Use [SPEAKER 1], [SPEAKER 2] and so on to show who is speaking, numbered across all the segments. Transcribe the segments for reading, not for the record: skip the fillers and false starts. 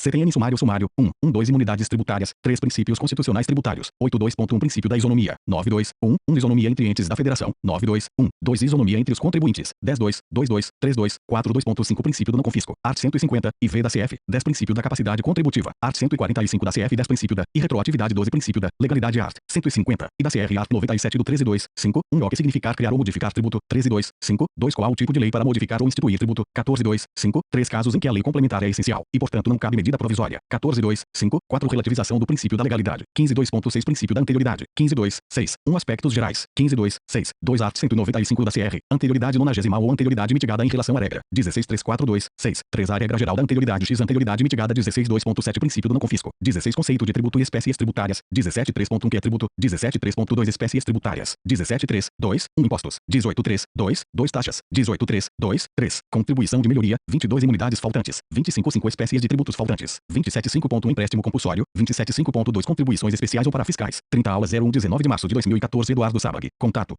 [SPEAKER 1] CTN sumário 1.2 Imunidades tributárias. 3 Princípios constitucionais tributários. 8.2.1 Princípio da isonomia. 9.2.1 Isonomia entre entes da federação. 9.2.1 2 Isonomia entre os contribuintes. 10.2 2.2 3.2 4.2.5 Princípio do não confisco. Art. 150 IV da CF. 10 Princípio da capacidade contributiva. Art. 145 da CF. 10 Princípio da irretroatividade. 12 Princípio da legalidade. Art. 150 e da CR. Art. 97 do 13.2 5 1 O que significar criar ou modificar tributo. 13.2 5 2 Qual o tipo de lei para modificar ou instituir tributo. 14.2 5 3 Casos em que a lei complementar é essencial e portanto não cabe medida provisória. 14.2 5 4 Relativização do princípio da legalidade. 15.2.6 Princípio da anterioridade. 15.2 6 1 Aspectos gerais. 15.2 6 2 Art. 195 da CR. Anterioridade nonagesimal ou anterioridade mitigada em relação à regra. 16.342 6 3 A regra geral da anterioridade X. Anterioridade mitigada. 16.2.7 Princípio do não confisco. 16 Conceito de tributo e espécies tributárias. 17.3.1 Que é tributo. 17.3.2 Espécies tributárias. 17.3 2 1 Impostos. 18.3 2 2 Taxas. 18.3 2 3 Contribuição de melhoria. 22 Imunidades faltantes. 25.5 Espécies de tributos faltantes. 27.5.1 Empréstimo compulsório. 27.5.2 Contribuições especiais ou para fiscais. 30 aulas 01 19 de março de 2014. Eduardo Sabag. Contato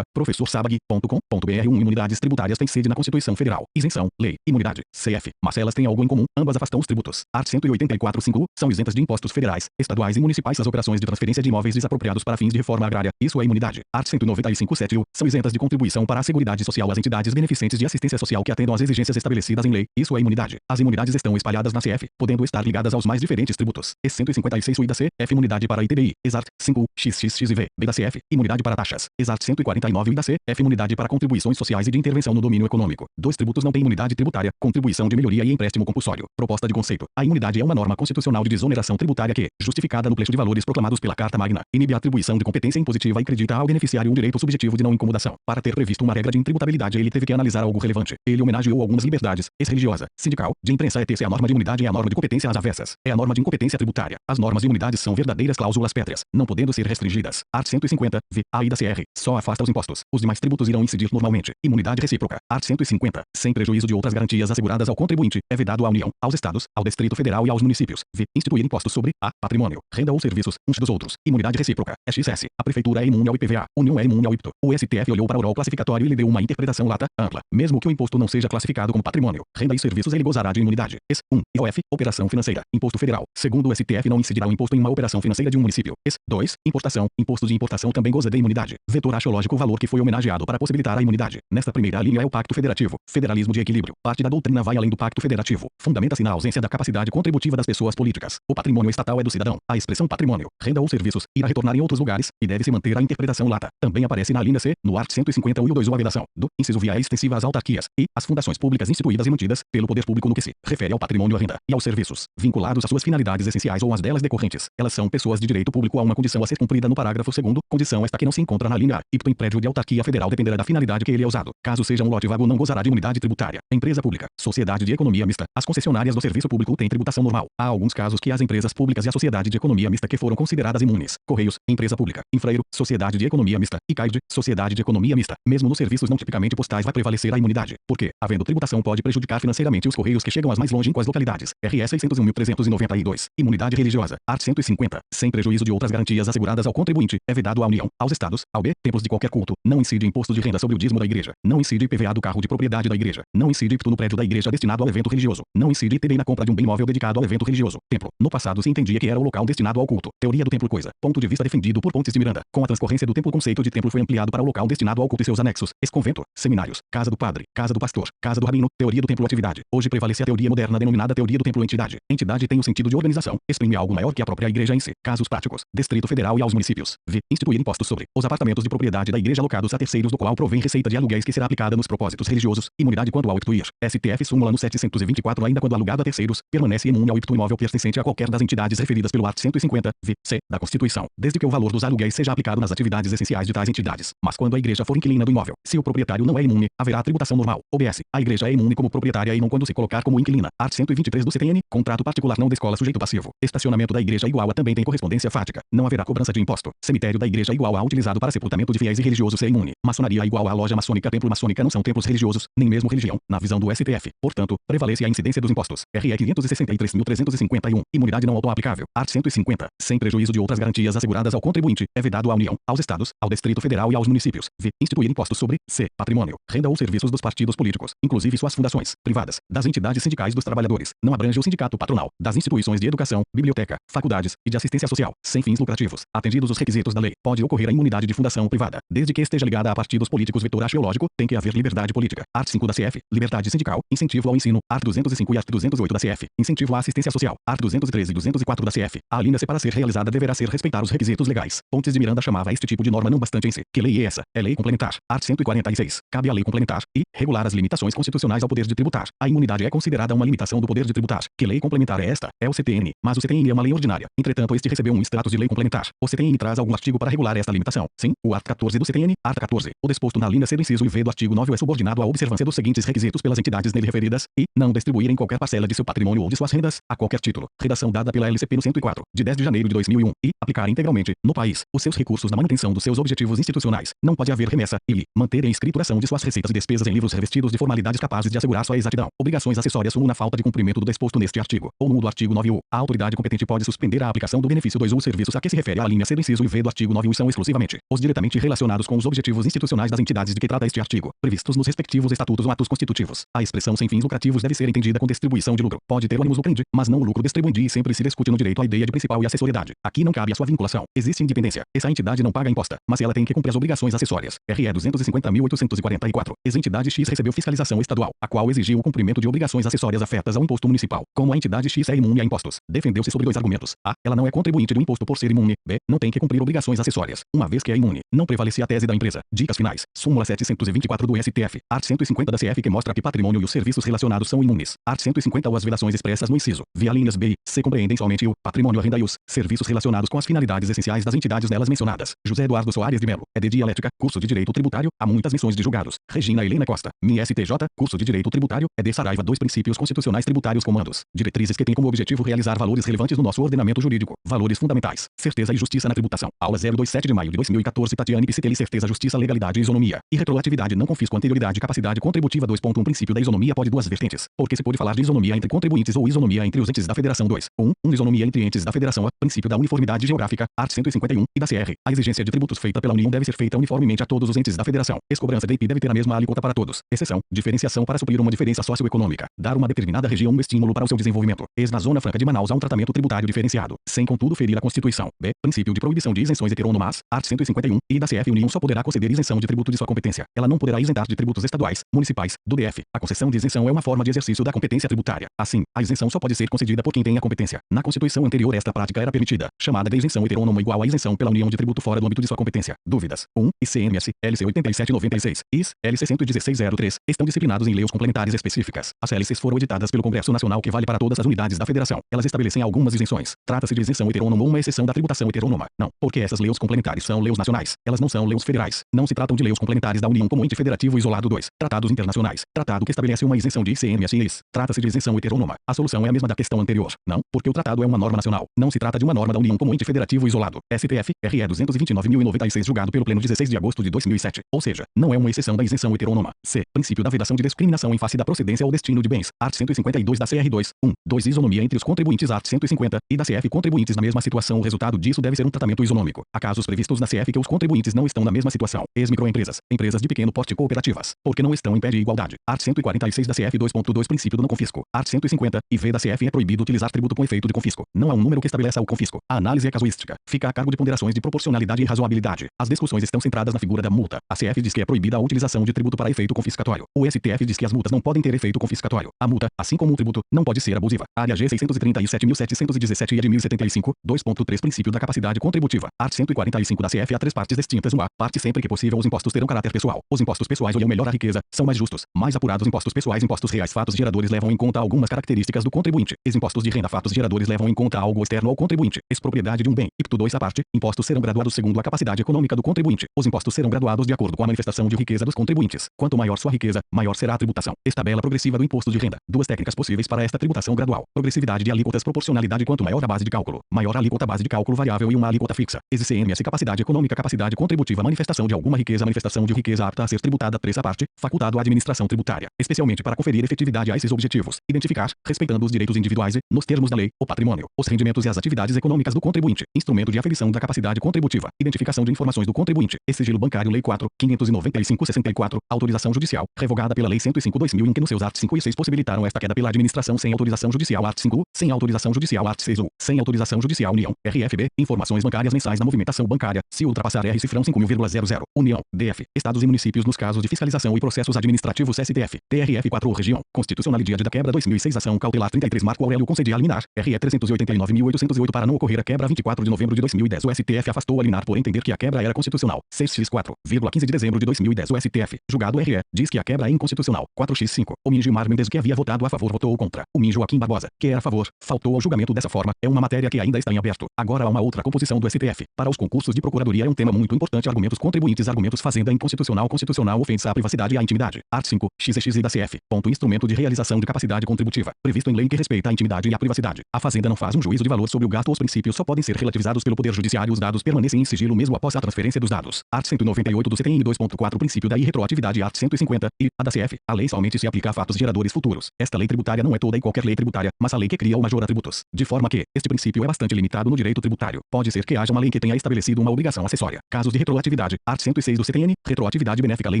[SPEAKER 1] @professorsabag.com.br 1 Imunidades tributárias tem sede na Constituição Federal. Isenção. Lei. Imunidade. CF. Mas elas têm algo em comum. Ambas afastam os tributos. Art. 184.5 São isentas de impostos federais, estaduais e municipais as operações de transferência de imóveis desapropriados para fins de reforma agrária. Isso é imunidade. Art. 195.7 São isentas de contribuição para a Seguridade Social as entidades beneficentes de assistência social que atendam às exigências estabelecidas em lei. Isso é imunidade. As imunidades estão espalhadas na CF, podendo estar ligadas aos mais diferentes tributos. E 156 UI da C. F. Imunidade para ITBI. Exart. 5 XXX e V. B da CF. Imunidade para taxas. Exart. 149 UI da C. F. Imunidade para contribuições sociais e de intervenção no domínio econômico. 2 tributos não têm imunidade tributária. Contribuição de melhoria e empréstimo compulsório. Proposta de conceito. A imunidade é uma norma constitucional de desoneração tributária que, justificada no pleito de valores proclamados pela Carta Magna, inibe a atribuição de competência impositiva e acredita ao beneficiário um direito subjetivo de não incomodação. Para ter previsto uma regra de intributabilidade, ele teve que analisar algo relevante. Ele homenageou algumas liberdades, ex-religiosa, sindical, de imprensa etc. A norma de imunidade é a norma de competência às avessas. É a norma de incompetência tributária. As normas de imunidade são verdadeiras cláusulas pétreas, não podendo ser restringidas. Art. 150 V. A I da CR. Só afasta os impostos. Os demais tributos irão incidir normalmente. Imunidade recíproca. Art. 150. Sem prejuízo de outras garantias asseguradas ao contribuinte, é vedado à União, aos Estados, ao Distrito Federal e aos municípios. V. Instituir impostos sobre a. Patrimônio, renda ou serviços, uns dos outros. Imunidade recíproca. XS. A Prefeitura é imune ao IPVA. União é imune ao IPTU. O STF olhou para o rol classificatório e lhe deu uma interpretação lata, ampla. Mesmo que o imposto não seja classificado como patrimônio, renda e serviços, ele gozará de imunidade. ES. 1. IOF. Operação financeira. Imposto federal. Segundo o STF, não incidirá o imposto em uma operação financeira de um município. ES. 2. Importação. Imposto de importação também goza de imunidade. Vetor axiológico. O valor que foi homenageado para possibilitar a imunidade. Nesta primeira linha é o Pacto Federativo. Federalismo de equilíbrio. Parte da doutrina vai além do Pacto Federativo. Fundamenta-se na ausência da capacidade contributiva das pessoas políticas. O patrimônio estatal é do cidadão. A expressão patrimônio, renda ou serviços, irá retornar em outros lugares, e deve-se manter a interpretação lata. Também aparece na linha C, no art. 150 e o 2 a vedação do inciso via é extensiva às autarquias e às fundações públicas instituídas e mantidas pelo poder público no que se refere ao patrimônio, à renda e aos serviços, vinculados às suas finalidades essenciais ou às delas decorrentes. Elas são pessoas de direito público a uma condição a ser cumprida no parágrafo 2º, condição esta que não se encontra na linha A. IPTU em prédio de autarquia federal dependerá da finalidade que ele é usado. Caso seja um lote vago, não gozará de imunidade tributária. Empresa pública, sociedade de economia mista, as concessionárias do serviço público têm tributação normal. Há alguns casos que as empresas públicas e a sociedade de economia mista que foram consideradas imunes. Correios, empresa pública, infraero, sociedade de economia mista, ICAID, sociedade de economia mista. Mesmo nos serviços não tipicamente postais vai prevalecer a imunidade, porque, havendo tributação, pode prejudicar financeiramente os correios que chegam às mais longínquas localidades. RS 601.392. Imunidade religiosa. Art. 150. Sem prejuízo de outras garantias asseguradas ao contribuinte, é vedado à União, aos Estados, ao B. Templos de qualquer culto. Não incide imposto de renda sobre o dízimo da igreja. Não incide IPVA do carro de propriedade da igreja. Não incide IPTU no prédio da igreja destinado ao evento religioso. Não incide ITBI na compra de um bem móvel dedicado ao evento religioso. Templo. No passado se entendia que era o local destinado ao culto. Teoria do templo coisa. Ponto de vista defendido por Pontes de Miranda. Com a transcorrência do tempo, o conceito de templo foi ampliado para o local destinado ao culto e seus anexos. Ex-convento, seminários, casa do padre, casa do pastor, casa do rabino. Teoria do templo atividade. Hoje prevalece a teoria moderna denominada teoria do templo entidade. Entidade tem o sentido de organização. Exprime algo maior que a própria igreja em si. Casos práticos. Distrito Federal e aos municípios. V. Instituir impostos sobre os apartamentos de propriedade da igreja alocados a terceiros do qual provém receita de aluguéis que será aplicada nos propósitos religiosos. Imunidade quanto ao IPTUir. STF súmula no 724. Ainda quando alugado a terceiros, permanece imune ao IPTU imóvel pertencente a qualquer das entidades referidas pelo art. 150, v, c, da Constituição, desde que o valor dos aluguéis seja aplicado nas atividades essenciais de tais entidades. Mas quando a igreja for inquilina do imóvel, se o proprietário não é imune, haverá tributação normal. OBS. A igreja é imune como proprietária e não quando se colocar como inquilina. Art. 123 do CTN. Contrato particular não descola sujeito passivo. Estacionamento da igreja igual a também tem correspondência fática. Não haverá cobrança de imposto. Cemitério da igreja igual a utilizado para sepultamento de fiéis e religiosos é imune. Maçonaria igual a loja maçônica. Templo maçônica não são templos religiosos, nem mesmo religião, na visão do STF. Portanto, prevalece a incidência dos impostos. RE 563.351. Imunidade não auto-aplicável. Art. 150. Sem prejuízo de outras garantias asseguradas ao contribuinte, é vedado à União, aos Estados, ao Distrito Federal e aos municípios. V. Instituir impostos sobre c. Patrimônio, renda ou serviços dos partidos políticos, inclusive suas fundações privadas, das entidades sindicais dos trabalhadores. Não abrange o sindicato sindicato patronal, das instituições de educação, biblioteca, faculdades e de assistência social, sem fins lucrativos, atendidos os requisitos da lei, pode ocorrer a imunidade de fundação privada, desde que esteja ligada a partidos políticos. Vetor axiológico, tem que haver liberdade política. Art. 5 da CF, liberdade sindical, incentivo ao ensino. Art. 205 e Art. 208 da CF, incentivo à assistência social. Art. 213 e 204 da CF, a alínea-se para ser realizada deverá ser respeitar os requisitos legais. Pontes de Miranda chamava este tipo de norma não bastante em si. Que lei é essa? É lei complementar. Art. 146, cabe à lei complementar e regular as limitações constitucionais ao poder de tributar. A imunidade é considerada uma limitação do poder de tributar. Que lei complementar é esta? É o CTN, mas o CTN é uma lei ordinária. Entretanto, este recebeu um status de lei complementar. O CTN traz algum artigo para regular esta limitação. Sim, o art. 14 do CTN, art. 14. O disposto na linha C do inciso IV do artigo 9 é subordinado à observância dos seguintes requisitos pelas entidades nele referidas e não distribuírem qualquer parcela de seu patrimônio ou de suas rendas a qualquer título. Redação dada pela LCP no 104, de 10 de janeiro de 2001 e aplicar integralmente, no país, os seus recursos na manutenção dos seus objetivos institucionais. Não pode haver remessa e manter em escrituração de suas receitas e despesas em livros revestidos de formalidades capazes de assegurar sua exatidão. Obrigações acessórias 1 na falta de cumprimento do disposto neste artigo ou no do artigo 9U. A autoridade competente pode suspender a aplicação do benefício 2 ou os serviços a que se refere a linha C do inciso IV do artigo 9U e são exclusivamente os diretamente relacionados com os objetivos institucionais das entidades de que trata este artigo, previstos nos respectivos estatutos ou atos constitutivos. A expressão sem fins lucrativos deve ser entendida com distribuição de lucro. Pode ter o ânimos lucrandi, mas não o lucro distribuindi e sempre se discute no direito à ideia de principal e acessoriedade. Aqui não cabe a sua vinculação. Existe independência. Essa entidade não paga imposta, mas ela tem que cumprir as obrigações acessórias. RE 250.844. Ex-entidade X recebeu fiscalização estadual, a qual exigiu o cumprimento de obrigações acessórias afetas ao imposto municipal. Como a entidade X é imune a impostos, defendeu-se sobre dois argumentos. A. Ela não é contribuinte do imposto por ser imune. B. Não tem que cumprir obrigações acessórias, uma vez que é imune. Não prevalece a tese da empresa. Dicas finais. Súmula 724 do STF. Art. 150 da CF que mostra que patrimônio e os serviços relacionados são imunes. Art. 150 ou as vedações expressas no inciso. Via linhas B e C compreendem somente o patrimônio, a renda e os serviços relacionados com as finalidades essenciais das entidades nelas mencionadas. José Eduardo Soares de Melo. É de Dialética, curso de Direito Tributário, há muitas missões de julgados. Regina Helena Costa. MSTJ, curso de Direito Tributário, é de Saraiva. 2 Princípios Constitucionais Tributários Comandos. Diretrizes que têm como objetivo realizar valores relevantes no nosso ordenamento jurídico. Valores fundamentais. Certeza e justiça na tributação. Aula 027 de maio de 2014. Tatiane Piscitelli. Certeza, justiça, legalidade e isonomia. E retroatividade, não confisco, anterioridade, capacidade contributiva. 2.1 Princípio da isonomia pode duas vertentes. Porque se pode falar de isonomia entre contribuintes ou isonomia entre os entes da federação. 2. 1. Isonomia entre entes da federação. A. Princípio da uniformidade geográfica. Art. 151. E da CR. A exigência de tributos feita pela União deve ser feita uniformemente a todos os entes da federação. Ex-cobrança de IP deve ter a mesma alíquota para todos. Exceção. Diferenciação para suprir uma diferença socioeconômica. Dar uma determinada região um estímulo para o seu desenvolvimento. Ex na Zona Franca de Manaus há um tratamento tributário diferenciado, sem contudo ferir a Constituição. B. Princípio de proibição de isenções heterônomas. Art. 151. E da CF. União só poderá conceder isenção de tributo de sua competência. Ela não poderá isentar de tributos estaduais, municipais, do DF. A concessão de isenção é uma forma de exercício da competência tributária. Assim, a isenção só pode ser concedida por quem tem a competência. Na Constituição anterior esta prática era permitida, chamada de isenção heterônoma igual à isenção pela União de tributo fora do âmbito de sua competência. Dúvidas? 1. ICMS, LC 8796, IS, LC 11603, estão disciplinados em leis complementares específicas. As LCs foram editadas pelo Congresso Nacional que vale para todas as unidades da Federação. Elas estabelecem algumas isenções. Trata-se de isenção heterônoma ou uma exceção da tributação heterônoma. Não, porque essas leis complementares são leis nacionais. Elas não são leis federais. Não se tratam de leis complementares da União como ente federativo isolado. 2. Tratados internacionais. Tratado que estabelece uma isenção de ICMS e IS. Trata-se de isenção heterônoma. A solução é a mesma da questão anterior. Não, porque o tratado é uma norma nacional. Não se trata de uma norma da União como ente federativo isolado. STF, RE 229.096 julgado pelo Pleno 16 de agosto de 2007. Ou seja, não é uma exceção da isenção heterônoma. C. Princípio da vedação de discriminação em face da procedência ou destino de bens. Art. 152 da CR 2. 1. 2. Isonomia entre os contribuintes. Art. 150. E da CF contribuintes na mesma situação. O resultado disso deve ser um tratamento isonômico. Há casos previstos na CF que os contribuintes não estão na mesma situação. Ex-microempresas, empresas de pequeno porte cooperativas, porque não estão em pé de igualdade. Art. 146 da CF 2.2 Princípio do não confisco. Art. 150. E V da CF é proibido utilizar tributo com efeito de confisco. Não há um número que estabeleça o confisco. A análise é casuística. Fica a cargo de ponderações de proporcionalidade e razoabilidade. As discussões estão centradas na figura da multa. A CF diz que é proibida a utilização de tributo para efeito confiscatório. O STF diz que as multas não podem ter efeito confiscatório. A multa, assim como o tributo, não pode ser abusiva. Área G 637.717 e a de 1075, 2.3 Princípio da capacidade contributiva. Art. 145 da CF há 3 partes distintas. 1. Parte sempre que possível os impostos terão caráter pessoal. Os impostos pessoais olham melhor a riqueza, são mais justos, mais apurados. Impostos pessoais, impostos reais, fatos geradores levam em conta algumas características do contribuinte. Impostos de renda, fatos geradores levam em conta algo externo ao contribuinte. Expropriedade de um bem. IPTU 2 à parte. Impostos serão graduados segundo a capacidade econômica do contribuinte. Os impostos serão graduados de acordo com a manifestação de riqueza dos contribuintes. Quanto maior sua riqueza, maior será a tributação. Tabela progressiva do imposto de renda. 2 técnicas possíveis para esta tributação gradual. Progressividade de alíquotas, proporcionalidade. Quanto maior a base de cálculo, maior a alíquota base de cálculo variável e uma alíquota fixa. ICMS, capacidade econômica, capacidade contributiva, manifestação de alguma riqueza, manifestação de riqueza apta a ser tributada. 3 à parte. Facultado à administração tributária, especialmente para conferir efetividade a esses objetivos. Identificar, respeitando os direitos individuais e, nos termos da lei, o patrimônio, os rendimentos e as atividades econômicas do contribuinte. Instrumento de aferição da capacidade contributiva. Identificação de informações do contribuinte. E sigilo bancário. Lei 4.595/64. Autorização judicial, revogada pela Lei 105/2000, em que nos seus artigos 5 e 6 possibilitaram esta queda pela administração sem autorização autorização judicial art. 5. Sem autorização judicial art. 6. Sem autorização judicial União. RFB. Informações bancárias mensais na movimentação bancária. Se ultrapassar R cifrão 5.000. União. DF. Estados e municípios nos casos de fiscalização e processos administrativos STF. TRF 4. Região. Constitucionalidade da quebra 2006. Ação cautelar 33. Marco Aurélio concediar liminar. RE 389.808 para não ocorrer a quebra 24 de novembro de 2010. O STF afastou a liminar por entender que a quebra era constitucional. 6x4,15 de dezembro de 2010. O STF. Julgado RE. Diz que a quebra é inconstitucional. 4x5. O Gilmar Mendes, que havia votado a favor, votou contra. O Joaquim Barbosa, que era a favor, faltou ao julgamento dessa forma. É uma matéria que ainda está em aberto. Agora há uma outra composição do STF. Para os concursos de procuradoria é um tema muito importante. Argumentos contribuintes. Argumentos fazenda inconstitucional. Constitucional ofensa à privacidade e à intimidade. Art. 5. XEX e da CF. Ponto. Instrumento de realização de capacidade contributiva. Previsto em lei que respeita a intimidade e a privacidade. A Fazenda não faz um juízo de valor sobre o gasto. Os princípios só podem ser relativizados pelo Poder Judiciário. Os dados permanecem em sigilo mesmo após a transferência dos dados. Art. 198 do CTN 2.4. Princípio da irretroatividade. Art. 150. E a da CF. A lei somente se aplica a fatos geradores futuros. Esta lei tributária não é toda e qualquer lei tributária, mas a lei que cria ou majora tributos. De forma que, este princípio é bastante limitado no direito tributário. Pode ser que haja uma lei que tenha estabelecido uma obrigação acessória. Casos de retroatividade. Art. 106 do CTN. Retroatividade benéfica. Lei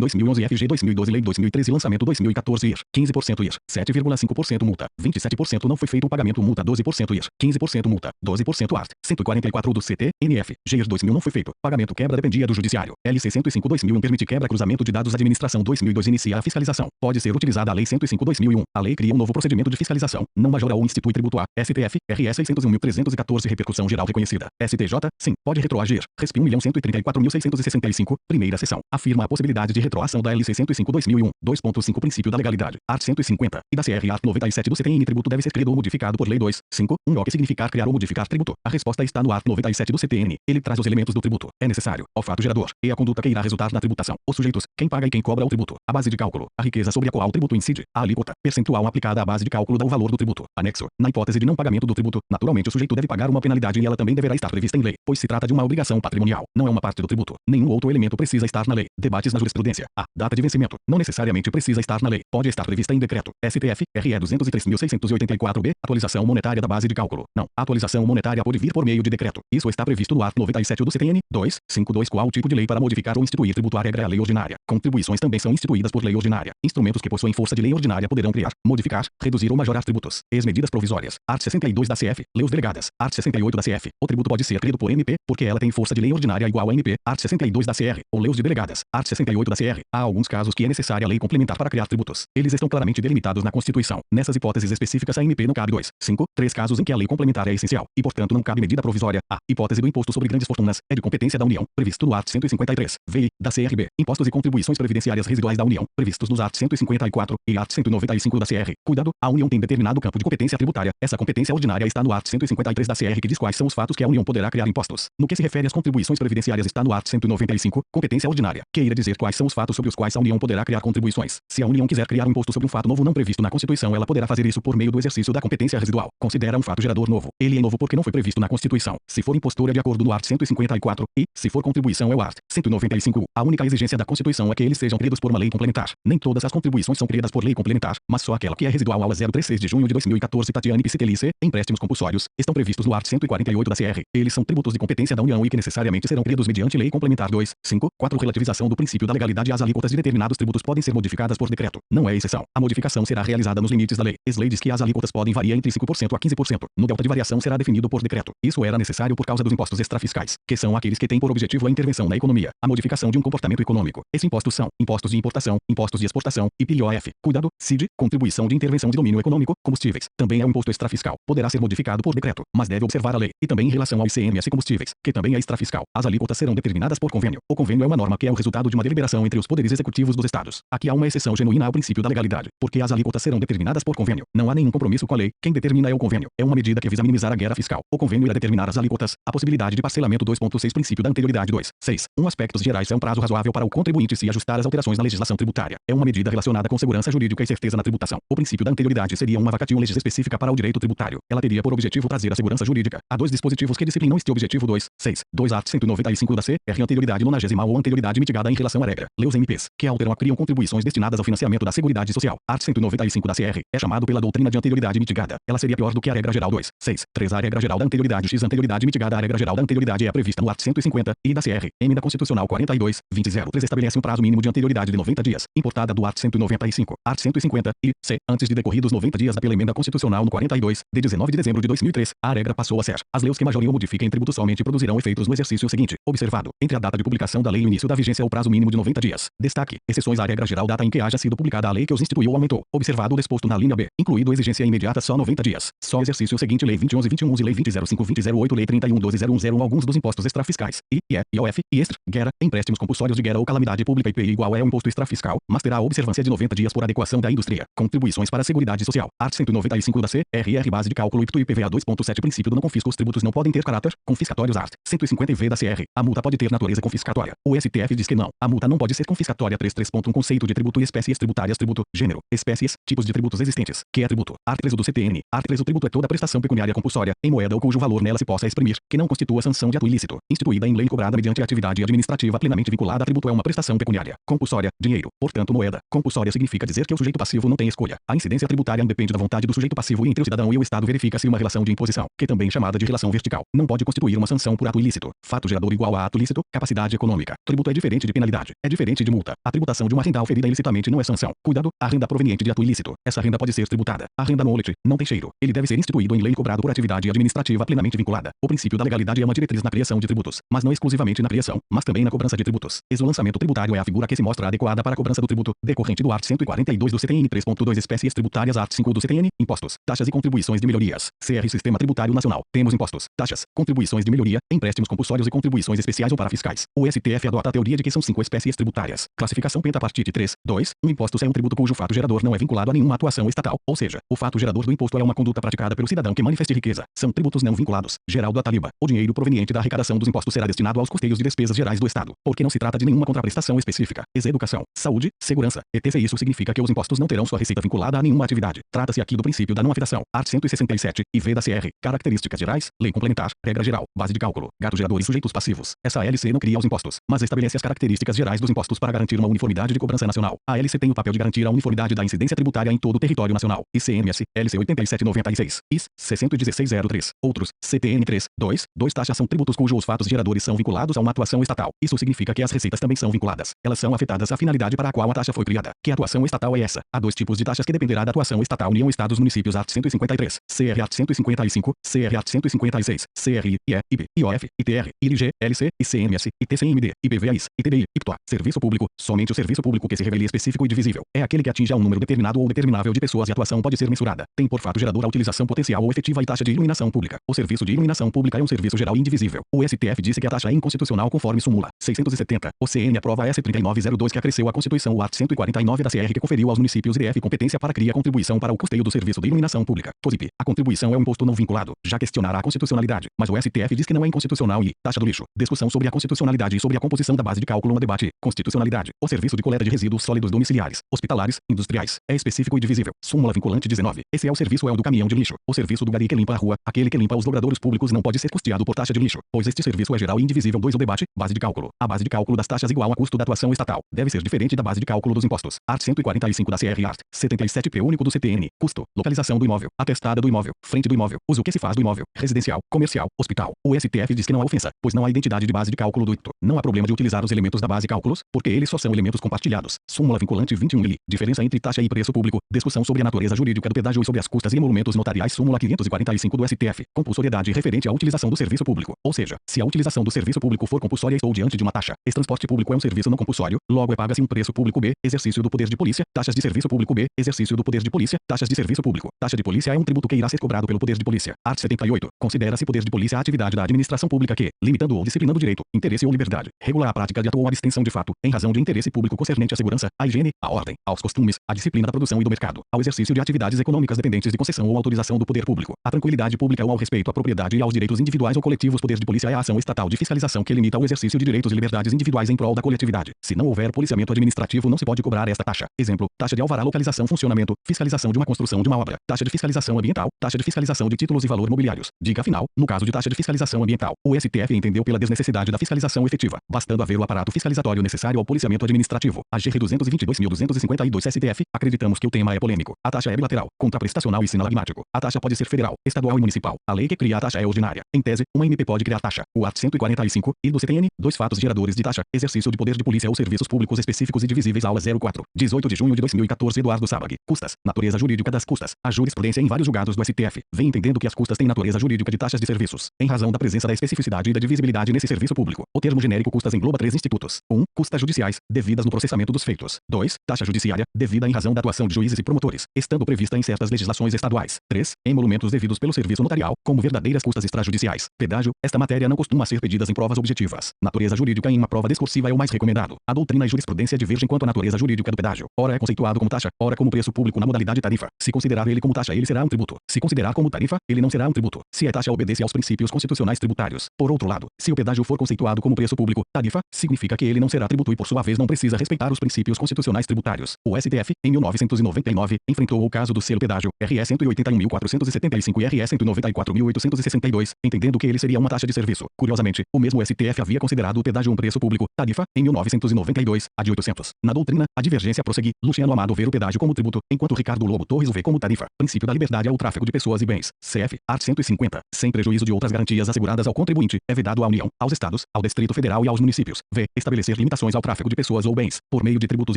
[SPEAKER 1] 2011 FG 2012. Lei 2013. Lançamento 2014 IR. 15% IR. 7,5% multa. 27% não foi feito o pagamento multa. 12% IR. 15% multa. 12% Art. 144 do CTNF. GIR 2000 não foi feito. Pagamento quebra dependia do judiciário. LC 105 2001 permite quebra cruzamento de dados. Administração 2002 inicia a fiscalização. Pode ser utilizada a Lei 105 2001. A lei cria um novo procedimento de fiscalização. Não majora ou institui tributo a STF. RS 601.314. Repercussão geral reconhecida. STJ. Sim. Pode retroagir. RESP 1.134.665. Primeira seção. Afirma a possibilidade de retroação da LC 105 2001. 2.5 Princípio da legalidade. Art. 150. E da CR. Art. 97 do CTN. Tributo deve ser criado ou modificado por Lei 2. 5. O que significar criar ou modificar tributo. A resposta está no Art. 97 do CTN. Ele traz os elementos do tributo. É necessário ao fato gerador e a conduta que irá resultar na tributação. Os sujeitos, quem paga e quem cobra o tributo. A base de cálculo. A riqueza sobre a qual o tributo incide. A alíquota. Percentual aplicada à base de cálculo do valor do tributo. Anexo. Na hipótese de não pagamento do tributo, naturalmente o sujeito deve pagar uma penalidade e ela também deverá estar prevista em lei, pois se trata de uma obrigação patrimonial. Não é uma parte do tributo. Nenhum outro elemento precisa estar na lei. Debates na jurisprudência. A data de vencimento. Não necessariamente precisa estar na lei. Pode estar prevista em decreto. STF. RE 203.684-B. Atualização monetária da base de cálculo. Não. A atualização monetária pode vir por meio de decreto. Isso está previsto no Art. 97 do CTN. 2. 5.2. Qual tipo de lei para modificar ou instituir tributo? A regra é a lei ordinária. Contribuições também são instituídas por lei ordinária. Instrumentos que possuem força de lei ordinária poderão criar, modificar, reduzir ou majorar tributos. Ex-medidas provisórias. Art. 62 da CF. Leis delegadas. Art. 68 da CF. O tributo pode ser criado por MP, porque ela tem força de lei ordinária igual a MP. Art. 62 da CR. Ou leis de delegadas. Art. 68 da CR. Há alguns casos que é necessária a lei complementar para criar tributos. Eles estão claramente delimitados na Constituição. Nessas hipóteses específicas a MP não cabe 2. 5. 3 casos em que a lei complementar é essencial, e portanto não cabe medida provisória. A hipótese do imposto sobre grandes fortunas é de competência da União, previsto no art. 153. VI, da CRB. Impostos e contribuições previdenciárias residuais da União, previstos nos art. 154 e art. 195 da CR. Cuidado, a União tem determinado campo de competência tributária. Essa competência ordinária está no art. 153 da CR, que diz quais são os fatos que a União poderá criar impostos. No que se refere às contribuições previdenciárias está no art. 195, competência ordinária, que irá dizer quais são os fatos sobre os quais a União poderá criar contribuições. Se a União quiser criar um imposto sobre um fato novo não previsto na Constituição, ela poderá fazer isso por meio do exercício da competência residual. Considera um fato gerador novo. Ele é novo porque não foi previsto na Constituição. Se for impostor é de acordo no art. 154 e, se for contribuição é o art. 195. A única exigência da Constituição é que eles sejam criados por uma lei complementar. Nem todas as contribuições são criadas por lei complementar, mas só aquela que é residual ao 036 de junho de 2014. Tatiane Psitelice, empréstimos compulsórios, estão previstos no art. 148 da CR. Eles são tributos de competência da União e que necessariamente serão criados mediante lei complementar. 2. 5. 4. Relativização do princípio da legalidade. As alíquotas de determinados tributos podem ser modificadas por decreto. Não é exceção. A modificação será realizada nos limites da lei. Ex-lei diz que as alíquotas podem variar entre 5% a 15%. No delta de variação será definido por decreto. Isso era necessário por causa dos impostos extrafiscais, que são aqueles que têm por objetivo a intervenção na economia, a modificação de um comportamento econômico. Esses impostos são impostos de importação, impostos de exportação e PIOF. Cuidado, CID, contribuição de intervenção de domínio econômico, combustíveis. Também é um imposto extrafiscal. Poderá ser modificado por decreto, mas deve observar a lei. E também em relação ao ICMS combustíveis, que também é extrafiscal. As alíquotas serão determinadas por convênio. O convênio é uma norma que é o resultado de uma deliberação entre os poderes executivos dos estados. Aqui há uma exceção genuína ao princípio da legalidade, porque as alíquotas serão determinadas por convênio. Não há nenhum compromisso com a lei. Quem determina é o convênio. É uma medida que visa minimizar a guerra fiscal. O convênio irá determinar as alíquotas, a possibilidade de parcelamento. 2.6 Princípio da anterioridade. 2. 6. Aspectos gerais é um prazo razoável para o contribuinte se ajustar às alterações na legislação tributária. É uma medida relacionada com segurança jurídica e certeza na tributação. O princípio da anterioridade seria uma vacatio legis específica para o direito tributário. Ela teria por objetivo trazer a segurança jurídica. Há dois dispositivos que disciplinam este objetivo. 2. 6. 2 art. 195 da C. R. Anterioridade nonagesimal ou anterioridade mitigada em relação à regra. Leis MPs, que alteram ou criam contribuições destinadas ao financiamento da Seguridade Social. Art. 195 da CR. É chamado pela doutrina de anterioridade mitigada. Ela seria pior do que a regra geral. 2. 6. 3. A regra geral da anterioridade X. Anterioridade mitigada. A regra geral da anterioridade é prevista no art. 150 e da CR. Emenda Constitucional 42, 2003 estabelece um prazo mínimo de anterioridade de 90 dias. Importada do art. 195. Art. 150 e C. Antes de decorridos 90 dias da pela emenda constitucional no 42, de 19 de dezembro de 2003, a regra passou a ser: as leis que majoria ou modifiquem tributos somente produzirão efeitos no exercício seguinte, observado, entre a data de publicação da lei e o início da vigência o prazo mínimo de 90 dias. Destaque: exceções à regra geral data em que haja sido publicada a lei que os instituiu ou aumentou, observado o disposto na linha B, incluído exigência imediata só 90 dias. Só exercício seguinte Lei 2011-21 e Lei 2005-2008, Lei 31-12-010 alguns dos impostos extrafiscais, IE, IOF, IESTR, guerra, empréstimos compulsórios de guerra ou calamidade pública IPI igual é o imposto extrafiscal, mas terá a observância de 90 dias por adequação da indústria. Contribuições para a Seguridade Social. Art. 195 da CRR base de cálculo IPTU IPVA 2.7 princípio do não confisco. Os tributos não podem ter caráter confiscatórios. Art. 150 da CR. A multa pode ter natureza confiscatória. O STF diz que não. A multa não pode ser confiscatória. 3.3. Conceito de tributo e espécies tributárias. Tributo, gênero, espécies, tipos de tributos existentes. Que é tributo? Art. 3 do CTN. Art. 3 o tributo é toda prestação pecuniária compulsória, em moeda ou cujo valor nela se possa exprimir, que não constitua sanção de ato ilícito, instituída em lei cobrada mediante atividade administrativa plenamente vinculada a tributo é uma prestação pecuniária compulsória, dinheiro, portanto moeda. Compulsória significa dizer que o sujeito passivo não tem escolha. A incidência tributária independe da vontade do sujeito passivo e entre o cidadão e o Estado verifica-se uma relação de imposição, que também chamada de relação vertical, não pode constituir uma sanção por ato ilícito. Fato gerador igual a ato lícito, capacidade econômica. Tributo é diferente de penalidade, é diferente de multa. A tributação de uma renda oferida ilicitamente não é sanção. Cuidado, a renda proveniente de ato ilícito. Essa renda pode ser tributada. A renda knowledge não tem cheiro. Ele deve ser instituído em lei cobrado por atividade administrativa plenamente vinculada. O princípio da legalidade é uma diretriz na criação de tributos, mas não exclusivamente na criação, mas também na cobrança de tributos. O lançamento tributário é a figura que se mostra adequada para a cobrança do tributo, decorrente do art. 142 do CTN 3.2 espécies tributárias art. 5 do CTN, impostos, taxas e contribuições de melhorias. CR Sistema Tributário Nacional. Temos impostos, taxas, contribuições de melhoria, empréstimos compulsórios e contribuições especiais ou parafiscais. O STF adota a teoria de que são 5 espécies tributárias. Classificação pentapartite 3, 2. Um imposto é um tributo cujo fato gerador não é vinculado a nenhuma atuação estatal, ou seja, o fato gerador do imposto é uma conduta praticada pelo cidadão que manifeste riqueza. São tributos não vinculados. Geraldo Ataliba. O dinheiro proveniente da arrecadação dos impostos será destinado aos custeios de despesas gerais do Estado, porque não se trata de nenhuma contraprestação específica. Educação, saúde, segurança, etc. Isso significa que os impostos não terão sua receita vinculada a nenhuma atividade. Trata-se aqui do princípio da não afetação. Art. 167, IV da CR. Características gerais, lei complementar, regra geral, base de cálculo, gato gerador e sujeitos passivos. Essa LC não cria os impostos, mas estabelece as características gerais dos impostos para garantir uma uniformidade de cobrança nacional. A LC tem o papel de garantir a uniformidade da incidência tributária em todo o território nacional. ICMS, LC 8796, IS 61603. Outros, CTN 3, 2 taxas são tributos cujos fatos geradores são vinculados a uma atuação estatal. Isso significa que as receitas também são vinculadas. Elas são afetadas à finalidade para a qual a taxa foi criada. Que atuação estatal é essa? Há dois tipos de taxas que dependerá da atuação estatal: União, Estados, Municípios. Art. 153, CR Art. 155, CR Art. 156, CRI, IE, IP, IOF, ITR, IRG, LC, ICMS, ITCMD, IPVA, IS, ITBI, IPTUA. Serviço público. Somente o serviço público que se revele específico e divisível é aquele que atinja um número determinado ou determinável de pessoas e a atuação pode ser mensurada. Tem por fato gerador a utilização potencial ou efetiva e taxa de iluminação pública. O serviço de iluminação pública é um serviço geral e indivisível. O STF disse que a taxa é inconstitucional conforme súmula 670. O CN aprova a S. 3902 que acresceu à Constituição o art. 149 da CR que conferiu aos municípios IDF competência para criar contribuição para o custeio do serviço de iluminação pública. COSIP. A contribuição é um imposto não vinculado. Já questionará a constitucionalidade, mas o STF diz que não é inconstitucional e taxa do lixo. Discussão sobre a constitucionalidade e sobre a composição da base de cálculo no debate. Constitucionalidade. O serviço de coleta de resíduos sólidos domiciliares, hospitalares, industriais é específico e divisível. Súmula vinculante 19. Esse é o serviço do caminhão de lixo. O serviço do gari que limpa a rua, aquele que limpa os dobradouros públicos não pode ser custeado por taxa de lixo, pois este serviço é geral e indivisível. 2. O debate. Base de cálculo. A base de cálculo das taxas igual ao custo da atuação estatal. Deve ser diferente da base de cálculo dos impostos. Art. 145 da CR. Art. 77P único do CTN. Custo. Localização do imóvel. Atestada do imóvel. Frente do imóvel. Uso que se faz do imóvel. Residencial. Comercial. Hospital. O STF diz que não há ofensa, pois não há identidade de base de cálculo do IPTU. Não há problema de utilizar os elementos da base de cálculos, porque eles só são elementos compartilhados. Súmula vinculante 21 li. Diferença entre taxa e preço público. Discussão sobre a natureza jurídica do pedágio e sobre as custas e emolumentos notariais. Súmula 545 do STF. Compulsoriedade referente à utilização do serviço público. Ou seja, se a utilização do serviço público for compulsória, estou diante de uma taxa. Esse transporte público é um serviço não compulsório, logo paga-se um preço público. B. Exercício do poder de polícia. Taxas de serviço público. B. Exercício do poder de polícia. Taxas de serviço público. Taxa de polícia é um tributo que irá ser cobrado pelo poder de polícia. Art. 78. Considera-se poder de polícia a atividade da administração pública que, limitando ou disciplinando direito, interesse ou liberdade, regula a prática de ato ou abstenção de fato, em razão de interesse público concernente à segurança, à higiene, à ordem, aos costumes, à disciplina da produção e do mercado, ao exercício de atividades econômicas dependentes de concessão ou autorização do poder público, à tranquilidade pública ou ao respeito à propriedade e aos direitos individuais ou coletivos. Poder de polícia é a ação estatal de fiscalização que limita o exercício de direitos e liberdades individuais em prol da coletividade. Se não houver policiamento administrativo, não se pode cobrar esta taxa. Exemplo: taxa de alvará, localização, funcionamento, fiscalização de uma construção, de uma obra, taxa de fiscalização ambiental, taxa de fiscalização de títulos e valor mobiliários. Dica final: no caso de taxa de fiscalização ambiental, o STF entendeu pela desnecessidade da fiscalização efetiva, bastando haver o aparato fiscalizatório necessário ao policiamento administrativo. AGR 222.252 STF. Acreditamos que o tema é polêmico. A taxa é bilateral, contraprestacional e sinalagmático. A taxa pode ser federal, estadual e municipal. A lei que cria a taxa é ordinária. Em tese, uma MP pode criar taxa. O art. 145 e do CTN. 2 fatos geradores de taxa. Exercício de poder de polícia ou serviços públicos específicos e divisíveis. Aula 04. 18 de junho de 2014. Eduardo Sabag. Custas. Natureza jurídica. jurídica das custas. A jurisprudência em vários julgados do STF vem entendendo que as custas têm natureza jurídica de taxas de serviços, em razão da presença da especificidade e da divisibilidade nesse serviço público. O termo genérico custas engloba 3 institutos. 1. Custas judiciais, devidas no processamento dos feitos. 2. Taxa judiciária, devida em razão da atuação de juízes e promotores, estando prevista em certas legislações estaduais. 3. Emolumentos devidos pelo serviço notarial, como verdadeiras custas extrajudiciais. Pedágio, esta matéria não costuma ser pedida em provas objetivas. Natureza jurídica em uma prova discursiva é o mais recomendado. A doutrina e jurisprudência divergem quanto à natureza jurídica do pedágio. Ora é conceituado como taxa, ora como preço público na modalidade tarifa. Se considerar ele como taxa, ele será um tributo. Se considerar como tarifa, ele não será um tributo. Se é taxa, obedece aos princípios constitucionais tributários. Por outro lado, se o pedágio for conceituado como preço público, tarifa, significa que ele não será tributo e por sua vez não precisa respeitar os princípios constitucionais tributários. O STF, em 1999, enfrentou o caso do selo pedágio, RE 181.475 e RE 194.862, entendendo que ele seria uma taxa de serviço. Curiosamente, o mesmo STF havia considerado o pedágio um preço público, tarifa, em 1992, a de 800. Na doutrina, a divergência prossegue. Luciano Amado vê o pedágio como tributo, enquanto Ricardo Lobo Torres o vê como tarifa. Princípio da liberdade ao tráfego de pessoas e bens. CF, art. 150. Sem prejuízo de outras garantias asseguradas ao contribuinte, é vedado à União, aos Estados, ao Distrito Federal e aos municípios. V. Estabelecer limitações ao tráfego de pessoas ou bens, por meio de tributos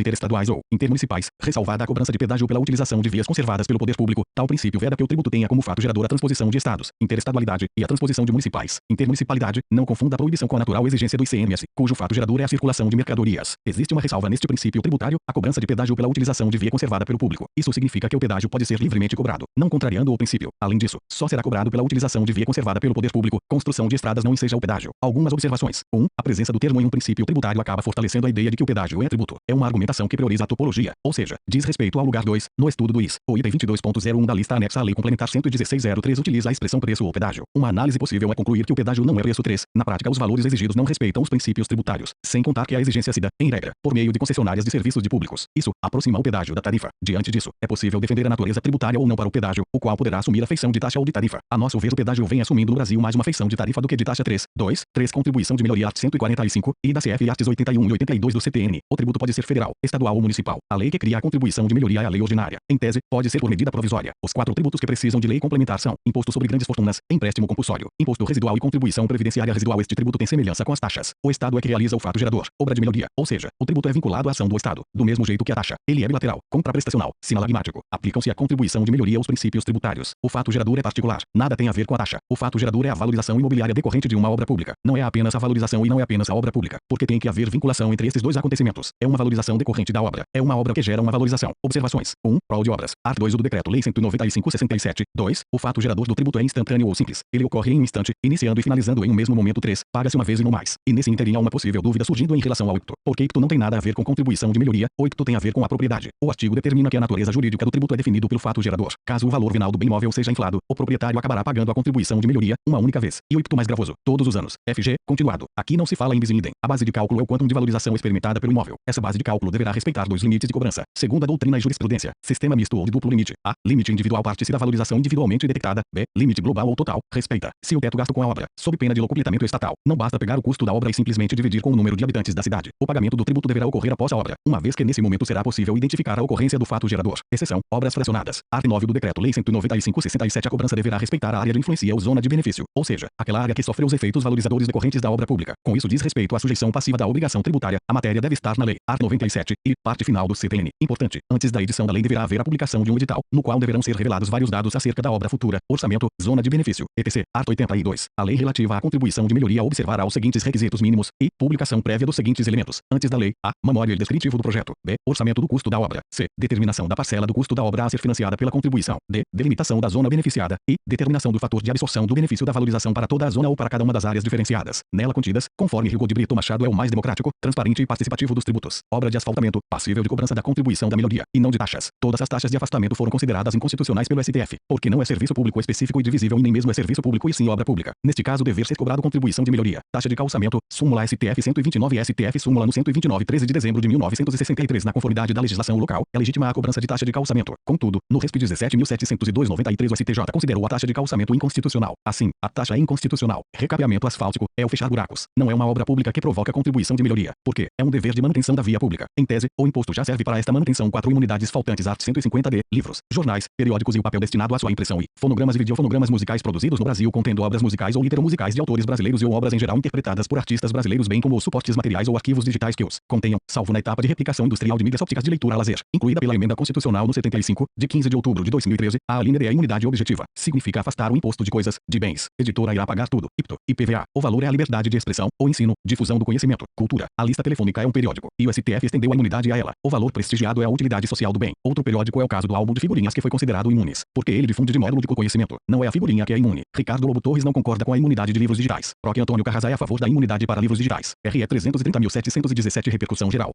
[SPEAKER 1] interestaduais ou intermunicipais, ressalvada a cobrança de pedágio pela utilização de vias conservadas pelo poder público. Tal princípio veda que o tributo tenha como fato gerador a transposição de estados, interestadualidade e a transposição de municipais. Intermunicipalidade, não confunda a proibição com a natural exigência do ICMS, cujo fato gerador é a circulação de mercadorias. Existe uma ressalva neste princípio tributário, a cobrança de pedágio pela utilização de via conservada pelo público. Isso significa que o pedágio pode ser livremente cobrado, não contrariando o princípio. Além disso, só será cobrado pela utilização de via conservada pelo poder público. Construção de estradas não enseja o pedágio. Algumas observações. 1. A presença do termo em um princípio tributário acaba fortalecendo a ideia de que o pedágio é tributo. É uma argumentação que prioriza a topologia, ou seja, diz respeito ao lugar 2, no estudo do IS. O item 22.01 da lista anexa à Lei Complementar 116.03 utiliza a expressão preço ou pedágio. Uma análise possível é concluir que o pedágio não é preço 3. Na prática, os valores exigidos não respeitam os princípios tributários, sem contar que a exigência se dá, em regra, por meio de concessionárias de serviços de públicos. Isso aproxima o pedágio da tarifa. Diante disso, é possível defender a natureza tributária ou não para o pedágio, o qual poderá assumir a feição de taxa ou de tarifa. A nosso ver, o pedágio vem assumindo no Brasil mais uma feição de tarifa do que de taxa 3. 2. 3. Contribuição de melhoria art. 145 e da CF art. 81 e 82 do CTN. O tributo pode ser federal, estadual ou municipal. A lei que cria a contribuição de melhoria é a lei ordinária. Em tese, pode ser por medida provisória. Os 4 tributos que precisam de lei complementar são: imposto sobre grandes fortunas, empréstimo compulsório, imposto residual e contribuição previdenciária residual. Este tributo tem semelhança com as taxas. O Estado é que realiza o fato gerador, obra de melhoria, ou seja, o tributo é vinculado à ação do Estado, do mesmo jeito que a taxa. Ele é bilateral, contraprestacional, sinalagmático. Aplicam-se à contribuição de melhoria os princípios tributários. O fato gerador é particular, nada tem a ver com a taxa. O fato gerador é a valorização imobiliária decorrente de uma obra pública. Não é apenas a valorização e não é apenas a obra pública, porque tem que haver vinculação entre esses dois acontecimentos. É uma valorização decorrente da obra. É uma obra que gera uma valorização. Observações. 1. Rol de obras. Art. 2 do Decreto-Lei 195/67. 2. O fato gerador do tributo é instantâneo ou simples. Ele ocorre em um instante, iniciando e finalizando em um mesmo momento. 3. Paga-se uma vez e não mais. E nesse ínterim há uma possível dúvida surgindo em relação ao icto. Porque icto não tem nada a ver com contribuição de melhoria, o icto tem a ver com a propriedade. O artigo determina que a natureza jurídica do tributo é definido pelo fato gerador. Caso o valor venal do bem imóvel seja inflado, o proprietário acabará pagando a contribuição de melhoria uma única vez. E o icto mais gravoso, todos os anos. FG, continuado. Aqui não se fala em bis in idem. A base de cálculo é o quantum de valorização experimentada pelo imóvel. Essa base de cálculo deverá respeitar 2 limites de cobrança. Segundo a doutrina e jurisprudência, sistema misto ou de duplo limite. A. Limite individual parte-se da valorização individualmente detectada. B. Limite global ou total. Respeita. Se o teto gasto com a obra, sob pena de locupletamento estatal, não basta pegar o custo da obra e simplesmente dividir com o número de habitantes da cidade. O pagamento do tributo deverá ocorrer após a obra, uma vez que nesse momento será possível identificar a ocorrência do fato gerador. Exceção: obras fracionadas. Art. 9 do Decreto-Lei 195/67. A cobrança deverá respeitar a área de influência ou zona de benefício, ou seja, aquela área que sofre os efeitos valorizadores decorrentes da obra pública. Com isso diz respeito à sujeição passiva da obrigação tributária. A matéria deve estar na lei. Art. 97 e parte final do CTN. Importante: antes da edição da lei deverá haver a publicação de um edital, no qual deverão ser revelados vários dados acerca da obra futura, orçamento, zona de benefício, etc. Art. 82. A lei relativa à contribuição de melhoria observará os seguintes requisitos mínimos e publicação prévia dos seguintes elementos. Antes da lei: A. Memória e descritivo do projeto. B. Orçamento do custo da obra. C. Determinação da parcela do custo da obra a ser financiada pela contribuição. D. Delimitação da zona beneficiada. E. Determinação do fator de absorção do benefício da valorização para toda a zona ou para cada uma das áreas diferenciadas nela contidas, conforme Rigo de Brito Machado é o mais democrático, transparente e participativo dos tributos. Obra de asfaltamento, passível de cobrança da contribuição da melhoria, e não de taxas. Todas as taxas de afastamento foram consideradas inconstitucionais pelo STF, porque não é serviço público específico e divisível e nem mesmo é serviço público e sim obra pública. Neste caso, dever ser cobrado contribuição de melhoria. Taxa de calçamento, súmula STF 129 e STF súmula no 129 13 de dezembro de 1963. Na conformidade da legislação local, é legítima a cobrança de taxa de calçamento. Contudo, no RESP 17.702/93 o STJ considerou a taxa de calçamento inconstitucional. Assim, a taxa é inconstitucional. Recapeamento asfáltico é o fechar buracos. Não é uma obra pública que provoca contribuição de melhoria, porque é um dever de manutenção da via pública. Em tese, o imposto já serve para esta manutenção. 4 imunidades faltantes. Art. 150d. Livros, jornais, periódicos e o papel destinado à sua impressão e fonogramas e videofonogramas musicais produzidos no Brasil contendo obras musicais ou literamusicais de autores brasileiros e ou obras em geral interpretadas por artistas brasileiros, bem como os suportes materiais ou arquivos digitais que os contenham, salvo na etapa de replicação industrial de mídias ópticas de leitura a lazer, incluída pela emenda constitucional no 75. 5, de 15 de outubro de 2013, a alínea D é a imunidade objetiva. Significa afastar o imposto de coisas, de bens. Editora irá pagar tudo. IPTO, IPVA. O valor é a liberdade de expressão, ou ensino, difusão do conhecimento, cultura. A lista telefônica é um periódico, e o STF estendeu a imunidade a ela. O valor prestigiado é a utilidade social do bem. Outro periódico é o caso do álbum de figurinhas que foi considerado imunes, porque ele difunde de modo lúdico conhecimento. Não é a figurinha que é imune. Ricardo Lobo Torres não concorda com a imunidade de livros digitais. Proc. Antônio Carrasai é a favor da imunidade para livros digitais. RE 330.717 repercussão geral.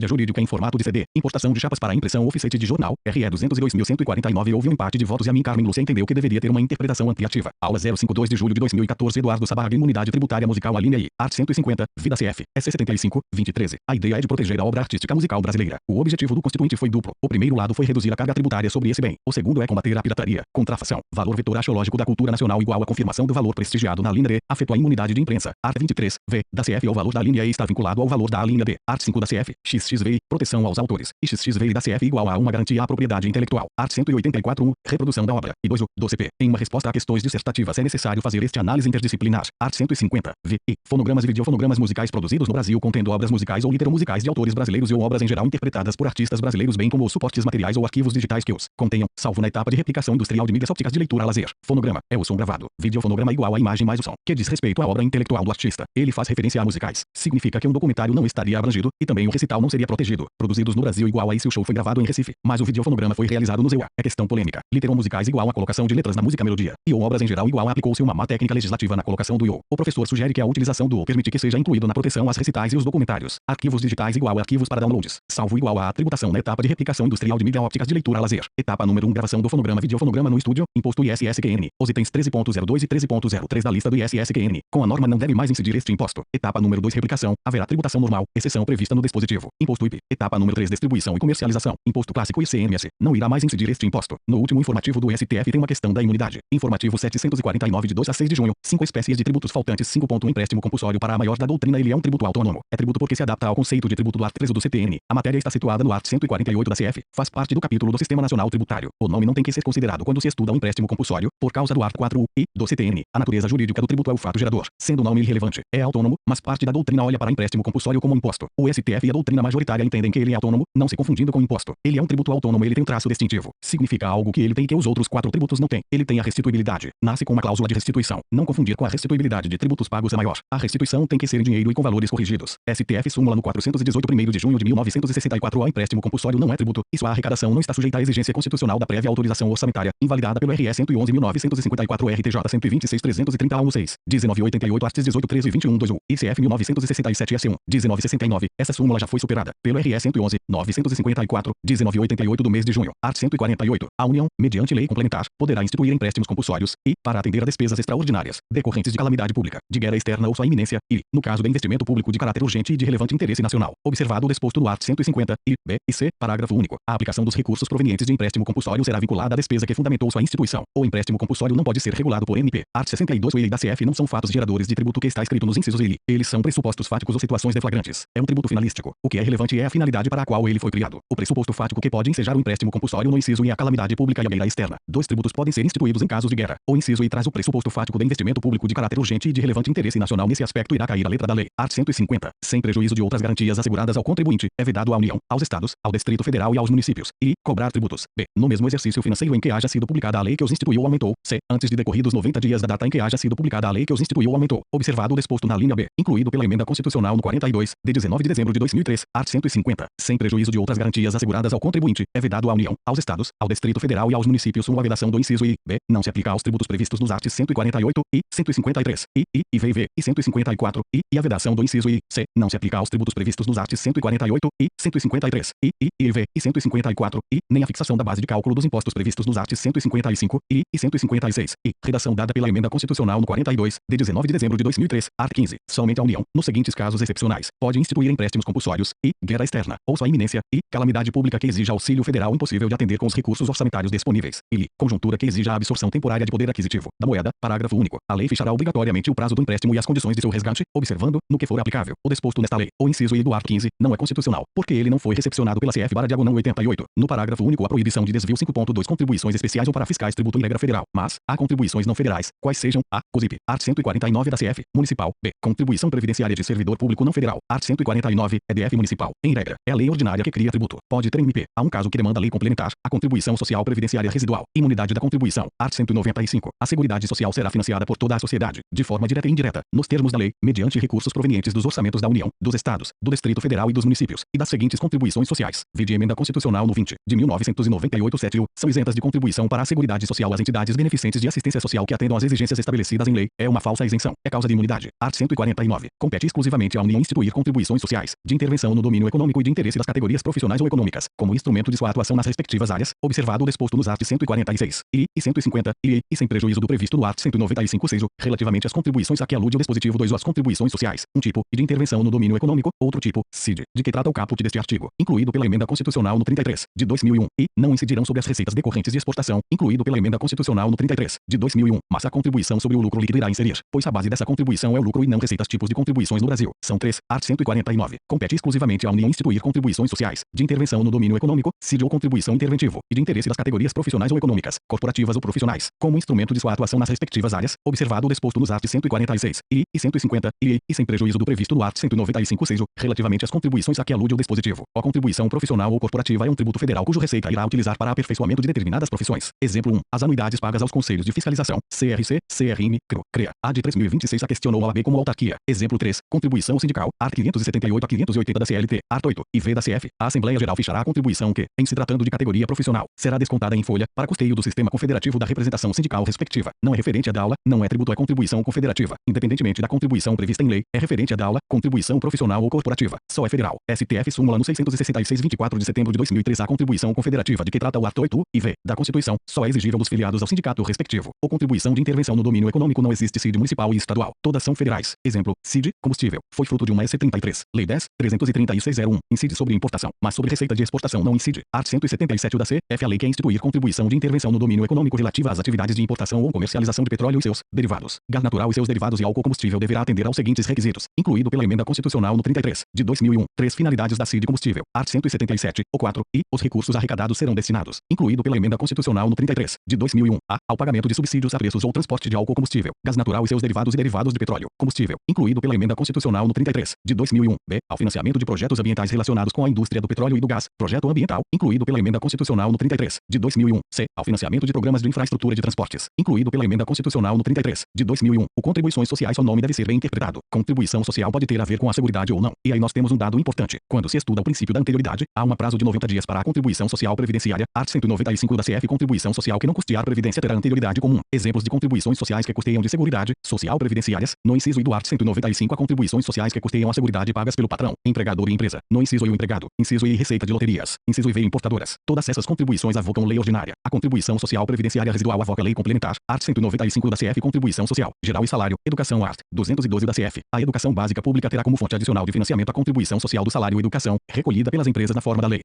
[SPEAKER 1] Jurídica em formato de CD. Importação de chapas para impressão offset de jornal. RE 202.149. Houve um empate de votos e a mim Carmen Lúcia entendeu que deveria ter uma interpretação ampliativa. Aula 052 de julho de 2014. Eduardo Sabarga. Imunidade tributária musical. A linha I. Art. 150. Vida CF. SC 75. 2013. A ideia é de proteger a obra artística musical brasileira. O objetivo do Constituinte foi duplo. O primeiro lado foi reduzir a carga tributária sobre esse bem. O segundo é combater a pirataria. Contrafação. Valor vetor axiológico da cultura nacional igual à confirmação do valor prestigiado na linha D. Afeto a imunidade de imprensa. Art. 23. V. Da CF. O valor da linha E está vinculado ao valor da linha D. Art. 5 da CF. XXVI. Proteção aos autores. E XXVI da CF igual a uma garantia à propriedade intelectual. Art. 184. 1. Reprodução da obra. E 2. Do CP. Em uma resposta a questões dissertativas é necessário fazer este análise interdisciplinar. Art. 150. V. I. Fonogramas e videofonogramas musicais produzidos no Brasil contendo obras musicais ou literomusicais de autores brasileiros e ou obras em geral interpretadas por artistas brasileiros, bem como os suportes materiais ou arquivos digitais que os contenham, salvo na etapa de replicação industrial de mídias ópticas de leitura a lazer. Fonograma é o som gravado. Videofonograma igual a imagem mais o som, que diz respeito à obra intelectual do artista. Ele faz referência a musicais. Significa que um documentário não estaria abrangido, e também o recital não seria protegido. Produzidos no Brasil igual a se o show foi gravado em Recife, mas o videofonograma foi realizado no ZEUA. É questão polêmica. Literomusicais igual a colocação de letras na música melodia. E ou obras em geral igual a aplicou-se uma má técnica legislativa na colocação do IO. O professor sugere que a utilização do permite que seja incluído na proteção às recitais e os documentários. Arquivos digitais igual a arquivos para downloads, salvo igual a tributação na etapa de replicação industrial de mídia ópticas de leitura a lazer. Etapa número 1. Gravação do fonograma videofonograma no estúdio. Imposto ISSQN. Os itens 13.02 e 13.03 da lista do ISSQN. Com a norma não deve mais incidir este imposto. Etapa número 2. Replicação. Haverá tributação normal, exceção prevista no dispositivo. Imposto IP. Etapa número 3. Distribuição e comercialização. Imposto clássico e ICMS. Não irá mais incidir este imposto. No último informativo do STF tem uma questão da imunidade. Informativo 749 de 2 a 6 de junho. 5 espécies de tributos faltantes. 5. Empréstimo compulsório para a maior da doutrina. Ele é um tributo autônomo. É tributo porque se adapta ao conceito de tributo do art. 13 do CTN. A matéria está situada no art. 148 da CF. Faz parte do capítulo do Sistema Nacional Tributário. O nome não tem que ser considerado quando se estuda o empréstimo compulsório, por causa do art. 4 e do CTN. A natureza jurídica do tributo é o fato gerador, sendo o nome irrelevante. É autônomo, mas parte da doutrina olha para empréstimo compulsório como imposto. O STF e a doutrina majoritária entendem que ele é autônomo, não se confundindo com imposto. Ele é um tributo autônomo, ele tem traço distintivo. Significa algo que ele tem que os outros 4 tributos não têm. Ele tem a restituibilidade. Nasce com uma cláusula de restituição. Não confundir com a restituibilidade de tributos pagos é maior. A restituição tem que ser em dinheiro e com valores corrigidos. STF súmula no 418 1º de junho de 1964. O empréstimo compulsório não é tributo, e sua arrecadação não está sujeita à exigência constitucional da prévia autorização orçamentária, invalidada pelo RE 111.954 RTJ 126.330-1/6, 1988 arts. 18, 13 e 21 2 U, ICF 1967 S1, 1969. Essa súmula já foi superada pelo RE 111.954, 1988 do mês de junho. Art. 148. A União, mediante lei complementar, poderá instituir empréstimos compulsórios e, para atender a despesas extraordinárias, decorrentes de calamidade pública, de guerra externa ou sua iminência, e, no caso de investimento público de caráter urgente e de relevante interesse nacional, observado o disposto no art. 150, I, B e C, parágrafo único. A aplicação dos recursos provenientes de empréstimo compulsório será vinculada à despesa que fundamentou sua instituição. O empréstimo compulsório não pode ser regulado por MP. Art. 62. O I da CF não são fatos geradores de tributo que está escrito nos incisos I. Eles são pressupostos fáticos ou situações deflagrantes. É um tributo finalístico. O que é relevante é a finalidade para a qual ele foi criado. O pressuposto fático que pode ensejar o empréstimo compulsório no inciso I é a calamidade pública e a guerra externa. 2 tributos podem ser instituídos em casos de guerra. O inciso I traz o pressuposto fático de investimento público de caráter urgente e de relevante interesse nacional. Nesse aspecto irá cair a letra da lei. Art. 150. Sem prejuízo de outras garantias asseguradas ao contribuinte, é vedado à União, aos Estados, ao Distrito Federal e aos municípios. E, cobrar tributos. B. No mesmo exercício financeiro em que haja sido publicada a lei que os instituiu ou aumentou. C. Antes de decorridos 90 dias da data em que haja sido publicada a lei que os instituiu ou aumentou. Observado o disposto na linha B, incluído pela emenda constitucional no 42, de 19 de dezembro de 2003. Art. 150. Sem prejuízo de outras garantias asseguradas ao contribuinte, é vedado à União, aos Estados, ao Distrito Federal e aos municípios uma vedação do inciso I. B. Não se aplica aos tributos previstos nos arts. 148 e 153. I, V e V e 154. E a vedação do inciso I. C. Não se aplica aos tributos previstos nos arts. 148 e 153. I, V e 154. E nem a fixação da base de cálculo dos impostos previstos nos arts. 155 e 156. E redação dada pela emenda constitucional no 42, de 19 de dezembro de 2003. Art. 15. Somente a União, nos seguintes casos excepcionais, pode instituir empréstimos compulsórios e guerra externa, ou sua iminência, e calamidade pública que exija auxílio federal impossível de atender com os recursos orçamentários disponíveis, e conjuntura que exija a absorção temporária de poder aquisitivo da moeda. Parágrafo único. A lei fixará obrigatoriamente o prazo do empréstimo e as condições de seu resgate, observando, no que for aplicável, o disposto nesta lei. O inciso I do art. 15 não é constitucional, porque ele não foi recepcionado pela CF/88. No parágrafo único, a proibição de desvio 5.2 contribuições especiais ou para fiscais tributo em regra federal, mas há contribuições não federais, quais sejam: A. COSIP. Art. 149 da CF, municipal. B. Contribuição previdenciária de servidor público não federal. Art. 149, EDF municipal. Em regra, é a lei ordinária que cria tributo. Pode ter MP. Há um caso que demanda lei complementar complementar, a contribuição social previdenciária residual, imunidade da contribuição, art. 195. A Seguridade Social será financiada por toda a sociedade, de forma direta e indireta, nos termos da lei, mediante recursos provenientes dos orçamentos da União, dos Estados, do Distrito Federal e dos municípios, e das seguintes contribuições sociais, vide emenda constitucional no 20, de 1998 7 são isentas de contribuição para a Seguridade Social as entidades beneficentes de assistência social que atendam às exigências estabelecidas em lei, é uma falsa isenção, é causa de imunidade, art. 149. Compete exclusivamente à União instituir contribuições sociais, de intervenção no domínio econômico e de interesse das categorias profissionais ou econômicas, como instrumento de sua atuação nas respectivas áreas, observado o disposto nos art. 146, e 150, e sem prejuízo do previsto no art. 195 seja, relativamente às contribuições a que alude o dispositivo 2 ou as contribuições sociais, um tipo, e de intervenção no domínio econômico, outro tipo, CID, de que trata o caput deste artigo, incluído pela emenda constitucional no 33, de 2001, e não incidirão sobre as receitas decorrentes de exportação, incluído pela emenda constitucional no 33, de 2001, mas a contribuição sobre o lucro líquido irá inserir, pois a base dessa contribuição é o lucro e não receitas. Tipos de contribuições no Brasil, são 3, art. 149. Compete exclusivamente à União instituir contribuições sociais, de intervenção no domínio econômico, CID ou contribuição interventivo, e de interesse das categorias profissionais ou econômicas, corporativas ou profissionais, como instrumento de sua atuação nas respectivas áreas, observado o disposto nos art. 146, e 150, e sem prejuízo do previsto no art. 195 seja, relativamente às contribuições a que alude o dispositivo. A contribuição profissional ou corporativa é um tributo federal cujo receita irá utilizar para aperfeiçoamento de determinadas profissões. Exemplo 1. As anuidades pagas aos conselhos de fiscalização, CRC, CRM, CRO, CREA, A de 3026 a questionou a OAB como autarquia. Exemplo 3. Contribuição sindical, art. 578 a 580 da CLT, art. 8, e V da CF. A Assembleia Geral fichará a contribuição que, em se tratando de categoria profissional, será descontada em folha, para custeio do sistema confederativo da representação sindical respectiva. Não é referente à da aula, não é tributo, é contribuição confederativa. Independentemente da contribuição prevista em lei, é referente à da aula, contribuição profissional ou corporativa. Só é federal. STF súmula no 666 24 de setembro de 2003. A contribuição confederativa de que trata o art. 8 e V da Constituição só é exigível dos filiados ao sindicato respectivo. Ou contribuição de intervenção no domínio econômico não existe CID municipal e estadual. Todas são federais. Exemplo, CID, combustível, foi fruto de uma E73, Lei 10.336/01, incide sobre importação, mas sobre receita de exportação não incide. Art. 177 da CF. A lei quer instituir contribuição de intervenção no domínio econômico relativa às atividades de importação ou comercialização de petróleo e seus derivados, gás natural e seus derivados e álcool combustível deverá atender aos seguintes requisitos, incluído pela emenda constitucional no 33, de 2001, 3 finalidades da CID combustível, art. 177, ou 4, e os recursos arrecadados serão destinados, incluído pela emenda constitucional no 33, de 2001, a, ao pagamento de subsídios a preços ou transporte de álcool combustível, gás natural e seus derivados e derivados de petróleo, combustível, incluído pela emenda constitucional no 33, de 2001, b, ao financiamento de projetos ambientais relacionados com a indústria do petróleo e do gás, projeto ambiental, incluído pela emenda constitucional no 33, de 2001, c, ao financiamento de programas de infraestrutura de transportes, incluído pela emenda constitucional no 33, de 2001, o contribuições sociais seu nome deve ser bem interpretado. Contribuição social pode ter a ver com a seguridade ou não. E aí nós temos um dado importante. Quando se estuda o princípio da anterioridade, há um prazo de 90 dias para a contribuição social previdenciária, art. 195 da CF. Contribuição social que não custear previdência terá anterioridade comum. Exemplos de contribuições sociais que custeiam de seguridade social previdenciárias, no inciso I do art. 195 a contribuições sociais que custeiam a seguridade pagas pelo patrão, empregador e empresa, no inciso I o empregado, inciso I receita de loterias, inciso IV importadoras. Todas essas contribuições avocam lei ordinária. A contribuição social previdenciária residual avoca lei complementar, art. 195 da CF. Contribuição social geral e salário, educação art. 212 da CF. A educação básica pública terá como fonte adicional de financiamento a contribuição social do salário e educação, recolhida pelas empresas na forma da lei.